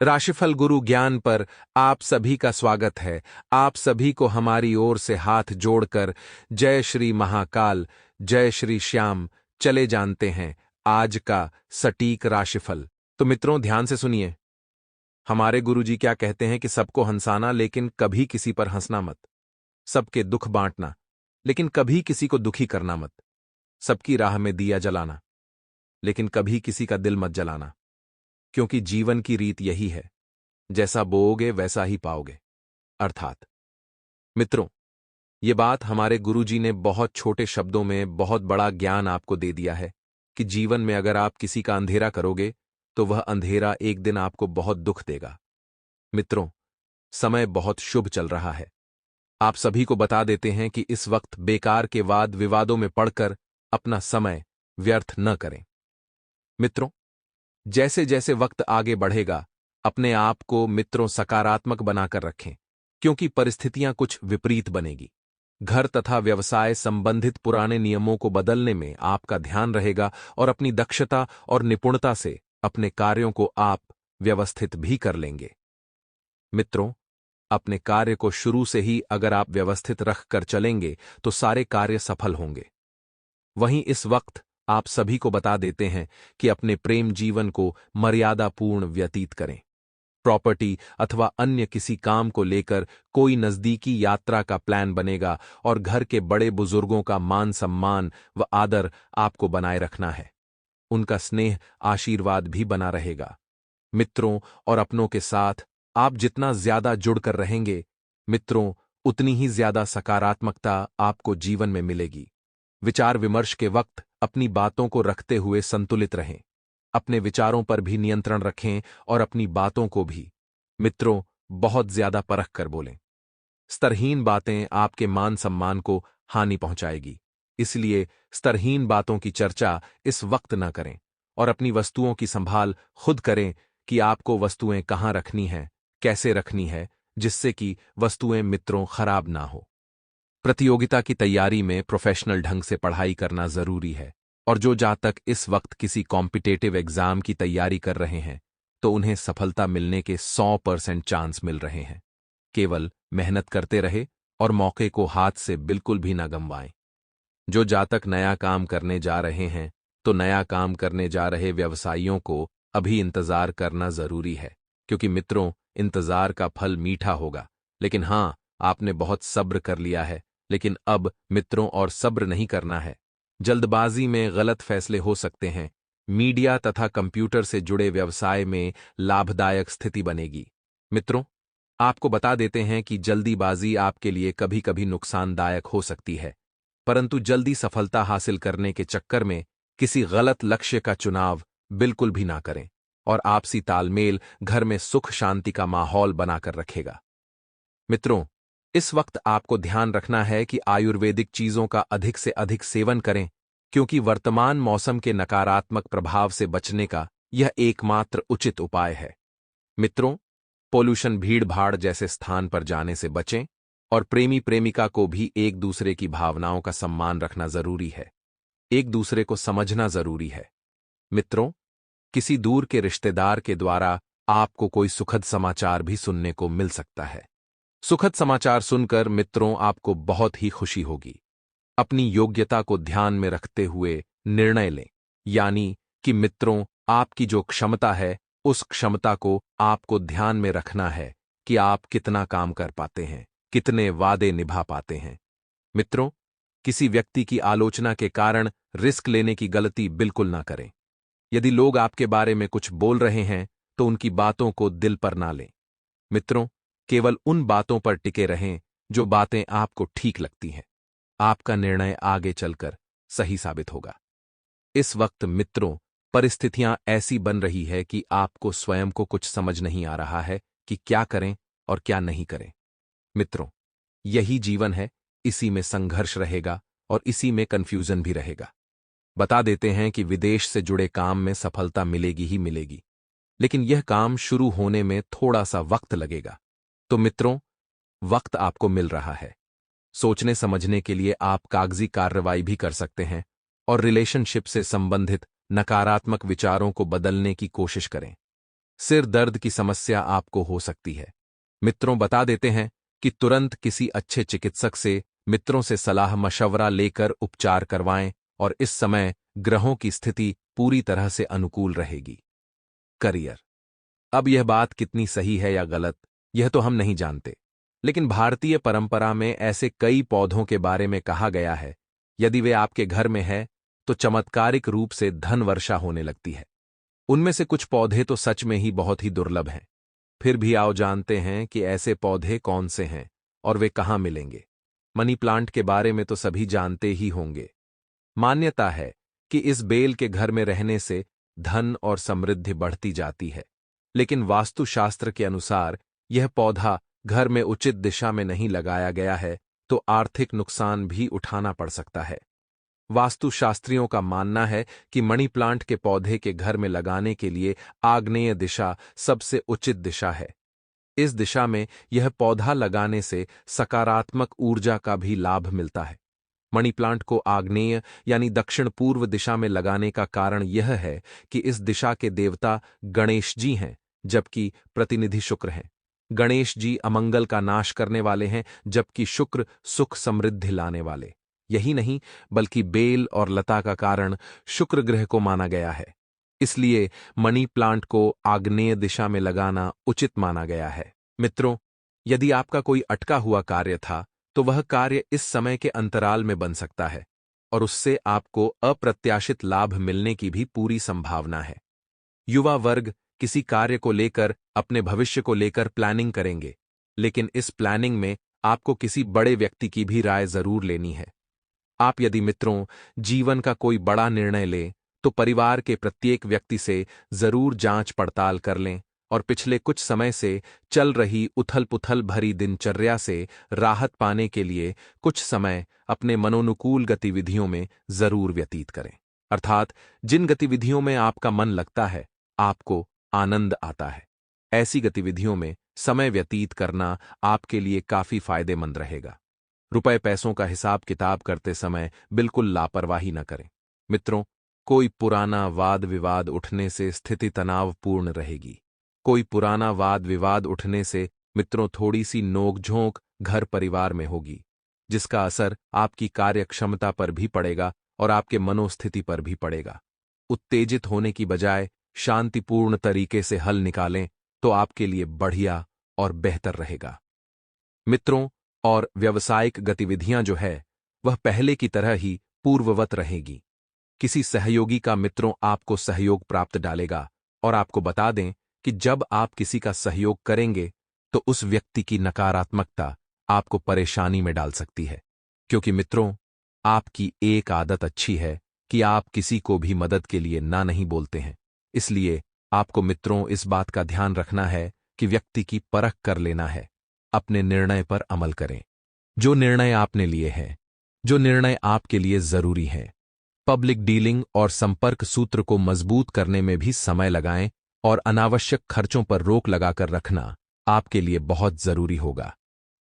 राशिफल गुरु ज्ञान पर आप सभी का स्वागत है। आप सभी को हमारी ओर से हाथ जोड़कर जय श्री महाकाल, जय श्री श्याम। चले जानते हैं आज का सटीक राशिफल। तो मित्रों, ध्यान से सुनिए। हमारे गुरुजी क्या कहते हैं कि सबको हंसाना, लेकिन कभी किसी पर हंसना मत। सबके दुख बांटना, लेकिन कभी किसी को दुखी करना मत। सबकी राह में दिया जलाना, लेकिन कभी किसी का दिल मत जलाना। क्योंकि जीवन की रीत यही है, जैसा बोओगे वैसा ही पाओगे। अर्थात मित्रों, ये बात हमारे गुरुजी ने बहुत छोटे शब्दों में बहुत बड़ा ज्ञान आपको दे दिया है कि जीवन में अगर आप किसी का अंधेरा करोगे तो वह अंधेरा एक दिन आपको बहुत दुख देगा। मित्रों, समय बहुत शुभ चल रहा है। आप सभी को बता देते हैं कि इस वक्त बेकार के वाद विवादों में पड़कर अपना समय व्यर्थ न करें। मित्रों, जैसे जैसे वक्त आगे बढ़ेगा, अपने आप को मित्रों सकारात्मक बनाकर रखें, क्योंकि परिस्थितियां कुछ विपरीत बनेगी। घर तथा व्यवसाय संबंधित पुराने नियमों को बदलने में आपका ध्यान रहेगा और अपनी दक्षता और निपुणता से अपने कार्यों को आप व्यवस्थित भी कर लेंगे। मित्रों, अपने कार्य को शुरू से ही अगर आप व्यवस्थित रख कर चलेंगे तो सारे कार्य सफल होंगे। वहीं इस वक्त आप सभी को बता देते हैं कि अपने प्रेम जीवन को मर्यादापूर्ण व्यतीत करें। प्रॉपर्टी अथवा अन्य किसी काम को लेकर कोई नजदीकी यात्रा का प्लान बनेगा और घर के बड़े बुजुर्गों का मान सम्मान व आदर आपको बनाए रखना है। उनका स्नेह आशीर्वाद भी बना रहेगा। मित्रों और अपनों के साथ आप जितना ज्यादा जुड़कर रहेंगे, मित्रों, उतनी ही ज्यादा सकारात्मकता आपको जीवन में मिलेगी। विचार विमर्श के वक्त अपनी बातों को रखते हुए संतुलित रहें। अपने विचारों पर भी नियंत्रण रखें और अपनी बातों को भी, मित्रों, बहुत ज्यादा परख कर बोलें। स्तरहीन बातें आपके मान सम्मान को हानि पहुंचाएगी, इसलिए स्तरहीन बातों की चर्चा इस वक्त न करें और अपनी वस्तुओं की संभाल खुद करें कि आपको वस्तुएं कहाँ रखनी है, कैसे रखनी है, जिससे कि वस्तुएं मित्रों खराब ना हो। प्रतियोगिता की तैयारी में प्रोफेशनल ढंग से पढ़ाई करना जरूरी है, और जो जातक इस वक्त किसी कॉम्पिटेटिव एग्जाम की तैयारी कर रहे हैं तो उन्हें सफलता मिलने के 100% चांस मिल रहे हैं। केवल मेहनत करते रहे और मौके को हाथ से बिल्कुल भी ना गंवाएं। जो जातक नया काम करने जा रहे हैं तो नया काम करने जा रहे व्यवसायियों को अभी इंतजार करना जरूरी है, क्योंकि मित्रों, इंतजार का फल मीठा होगा। लेकिन हां, आपने बहुत सब्र कर लिया है, लेकिन अब मित्रों और सब्र नहीं करना है। जल्दबाजी में गलत फैसले हो सकते हैं। मीडिया तथा कंप्यूटर से जुड़े व्यवसाय में लाभदायक स्थिति बनेगी। मित्रों, आपको बता देते हैं कि जल्दीबाजी आपके लिए कभी कभी नुकसानदायक हो सकती है, परंतु जल्दी सफलता हासिल करने के चक्कर में किसी गलत लक्ष्य का चुनाव बिल्कुल भी ना करें, और आपसी तालमेल घर में सुख शांति का माहौल बनाकर रखेगा। मित्रों, इस वक्त आपको ध्यान रखना है कि आयुर्वेदिक चीजों का अधिक से अधिक सेवन करें, क्योंकि वर्तमान मौसम के नकारात्मक प्रभाव से बचने का यह एकमात्र उचित उपाय है। मित्रों, पोल्यूशन भीड़-भाड़ जैसे स्थान पर जाने से बचें और प्रेमी प्रेमिका को भी एक दूसरे की भावनाओं का सम्मान रखना जरूरी है। एक दूसरे को समझना जरूरी है। मित्रों, किसी दूर के रिश्तेदार के द्वारा आपको कोई सुखद समाचार भी सुनने को मिल सकता है। सुखद समाचार सुनकर मित्रों आपको बहुत ही खुशी होगी। अपनी योग्यता को ध्यान में रखते हुए निर्णय लें, यानी कि मित्रों, आपकी जो क्षमता है उस क्षमता को आपको ध्यान में रखना है कि आप कितना काम कर पाते हैं, कितने वादे निभा पाते हैं। मित्रों, किसी व्यक्ति की आलोचना के कारण रिस्क लेने की गलती बिल्कुल ना करें। यदि लोग आपके बारे में कुछ बोल रहे हैं तो उनकी बातों को दिल पर ना लें। मित्रों, केवल उन बातों पर टिके रहें जो बातें आपको ठीक लगती हैं। आपका निर्णय आगे चलकर सही साबित होगा। इस वक्त मित्रों, परिस्थितियां ऐसी बन रही है कि आपको स्वयं को कुछ समझ नहीं आ रहा है कि क्या करें और क्या नहीं करें। मित्रों, यही जीवन है, इसी में संघर्ष रहेगा और इसी में कंफ्यूजन भी रहेगा। बता देते हैं कि विदेश से जुड़े काम में सफलता मिलेगी ही मिलेगी, लेकिन यह काम शुरू होने में थोड़ा सा वक्त लगेगा। तो मित्रों, वक्त आपको मिल रहा है। सोचने समझने के लिए आप कागजी कार्रवाई भी कर सकते हैं और रिलेशनशिप से संबंधित नकारात्मक विचारों को बदलने की कोशिश करें। सिर दर्द की समस्या आपको हो सकती है। मित्रों बता देते हैं कि तुरंत किसी अच्छे चिकित्सक से, मित्रों से सलाह मशवरा लेकर उपचार करवाएं और इस समय ग्रहों की स्थिति पूरी तरह से अनुकूल रहेगी। करियर। अब यह बात कितनी सही है या गलत, यह तो हम नहीं जानते, लेकिन भारतीय परंपरा में ऐसे कई पौधों के बारे में कहा गया है, यदि वे आपके घर में है तो चमत्कारिक रूप से धन वर्षा होने लगती है। उनमें से कुछ पौधे तो सच में ही बहुत ही दुर्लभ हैं। फिर भी आओ जानते हैं कि ऐसे पौधे कौन से हैं और वे कहाँ मिलेंगे। मनी प्लांट के बारे में तो सभी जानते ही होंगे। मान्यता है कि इस बेल के घर में रहने से धन और समृद्धि बढ़ती जाती है, लेकिन वास्तुशास्त्र के अनुसार यह पौधा घर में उचित दिशा में नहीं लगाया गया है तो आर्थिक नुकसान भी उठाना पड़ सकता है। वास्तुशास्त्रियों का मानना है कि मनी प्लांट के पौधे के घर में लगाने के लिए आग्नेय दिशा सबसे उचित दिशा है। इस दिशा में यह पौधा लगाने से सकारात्मक ऊर्जा का भी लाभ मिलता है। मनी प्लांट को आग्नेय यानी दक्षिण पूर्व दिशा में लगाने का कारण यह है कि इस दिशा के देवता गणेश जी हैं, जबकि प्रतिनिधि शुक्र हैं। गणेश जी अमंगल का नाश करने वाले हैं, जबकि शुक्र सुख समृद्धि लाने वाले। यही नहीं, बल्कि बेल और लता का कारण शुक्र ग्रह को माना गया है। इसलिए मनी प्लांट को आग्नेय दिशा में लगाना उचित माना गया है। मित्रों, यदि आपका कोई अटका हुआ कार्य था तो वह कार्य इस समय के अंतराल में बन सकता है और उससे आपको अप्रत्याशित लाभ मिलने की भी पूरी संभावना है। युवा वर्ग किसी कार्य को लेकर, अपने भविष्य को लेकर प्लानिंग करेंगे, लेकिन इस प्लानिंग में आपको किसी बड़े व्यक्ति की भी राय जरूर लेनी है। आप यदि मित्रों जीवन का कोई बड़ा निर्णय लें तो परिवार के प्रत्येक व्यक्ति से जरूर जांच पड़ताल कर लें और पिछले कुछ समय से चल रही उथल-पुथल भरी दिनचर्या से राहत पाने के लिए कुछ समय अपने मनोनुकूल गतिविधियों में जरूर व्यतीत करें। अर्थात जिन गतिविधियों में आपका मन लगता है, आपको आनंद आता है, ऐसी गतिविधियों में समय व्यतीत करना आपके लिए काफी फायदेमंद रहेगा। रुपए पैसों का हिसाब किताब करते समय बिल्कुल लापरवाही न करें। मित्रों, कोई पुराना वाद विवाद उठने से स्थिति तनावपूर्ण रहेगी। कोई पुराना वाद विवाद उठने से मित्रों थोड़ी सी नोकझोंक घर परिवार में होगी, जिसका असर आपकी कार्यक्षमता पर भी पड़ेगा और आपके मनोस्थिति पर भी पड़ेगा। उत्तेजित होने की बजाय शांतिपूर्ण तरीके से हल निकालें तो आपके लिए बढ़िया और बेहतर रहेगा। मित्रों, और व्यावसायिक गतिविधियां जो है वह पहले की तरह ही पूर्ववत रहेगी। किसी सहयोगी का मित्रों आपको सहयोग प्राप्त डालेगा और आपको बता दें कि जब आप किसी का सहयोग करेंगे तो उस व्यक्ति की नकारात्मकता आपको परेशानी में डाल सकती है, क्योंकि मित्रों आपकी एक आदत अच्छी है कि आप किसी को भी मदद के लिए ना नहीं बोलते हैं। इसलिए आपको मित्रों इस बात का ध्यान रखना है कि व्यक्ति की परख कर लेना है। अपने निर्णय पर अमल करें। जो निर्णय आपने लिए हैं, जो निर्णय आपके लिए जरूरी हैं। पब्लिक डीलिंग और संपर्क सूत्र को मजबूत करने में भी समय लगाएं और अनावश्यक खर्चों पर रोक लगाकर रखना आपके लिए बहुत जरूरी होगा।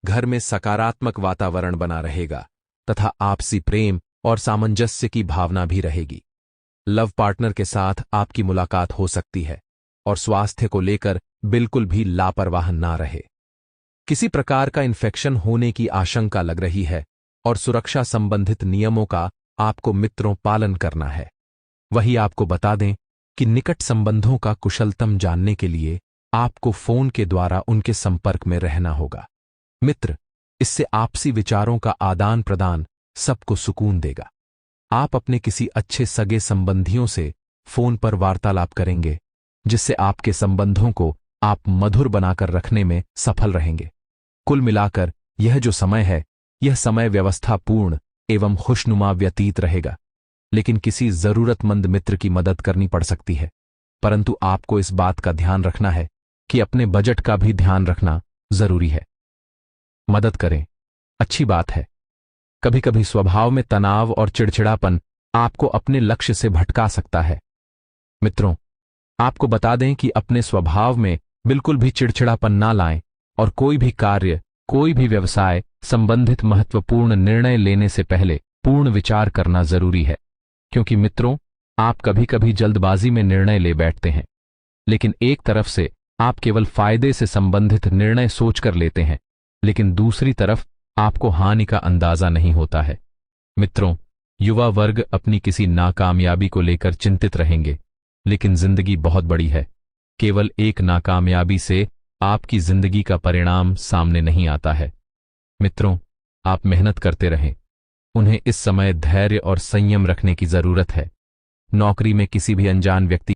घर में सकारात्मक वातावरण बना रहेगा तथा आपसी प्रेम और सामंजस्य की भावना भी रहेगी। लव पार्टनर के साथ आपकी मुलाकात हो सकती है और स्वास्थ्य को लेकर बिल्कुल भी लापरवाह ना रहे। किसी प्रकार का इन्फेक्शन होने की आशंका लग रही है और सुरक्षा संबंधित नियमों का आपको मित्रों पालन करना है। वही आपको बता दें कि निकट संबंधों का कुशलतम जानने के लिए आपको फोन के द्वारा उनके संपर्क में रहना होगा। मित्र, इससे आपसी विचारों का आदान प्रदान सबको सुकून देगा। आप अपने किसी अच्छे सगे संबंधियों से फोन पर वार्तालाप करेंगे, जिससे आपके संबंधों को आप मधुर बनाकर रखने में सफल रहेंगे। कुल मिलाकर यह जो समय है, यह समय व्यवस्थापूर्ण एवं खुशनुमा व्यतीत रहेगा, लेकिन किसी जरूरतमंद मित्र की मदद करनी पड़ सकती है। परंतु आपको इस बात का ध्यान रखना है कि अपने बजट का भी ध्यान रखना जरूरी है। मदद करें, अच्छी बात है। कभी कभी स्वभाव में तनाव और चिड़चिड़ापन आपको अपने लक्ष्य से भटका सकता है। मित्रों, आपको बता दें कि अपने स्वभाव में बिल्कुल भी चिड़चिड़ापन ना लाएं और कोई भी कार्य, कोई भी व्यवसाय संबंधित महत्वपूर्ण निर्णय लेने से पहले पूर्ण विचार करना जरूरी है, क्योंकि मित्रों आप कभी कभी जल्दबाजी में निर्णय ले बैठते हैं, लेकिन एक तरफ से आप केवल फायदे से संबंधित निर्णय सोचकर लेते हैं, लेकिन दूसरी तरफ आपको हानि का अंदाजा नहीं होता है। मित्रों, युवा वर्ग अपनी किसी नाकामयाबी को लेकर चिंतित रहेंगे, लेकिन जिंदगी बहुत बड़ी है। केवल एक नाकामयाबी से आपकी जिंदगी का परिणाम सामने नहीं आता है। मित्रों, आप मेहनत करते रहें। उन्हें इस समय धैर्य और संयम रखने की जरूरत है। नौकरी में किसी भी अनजान व्यक्ति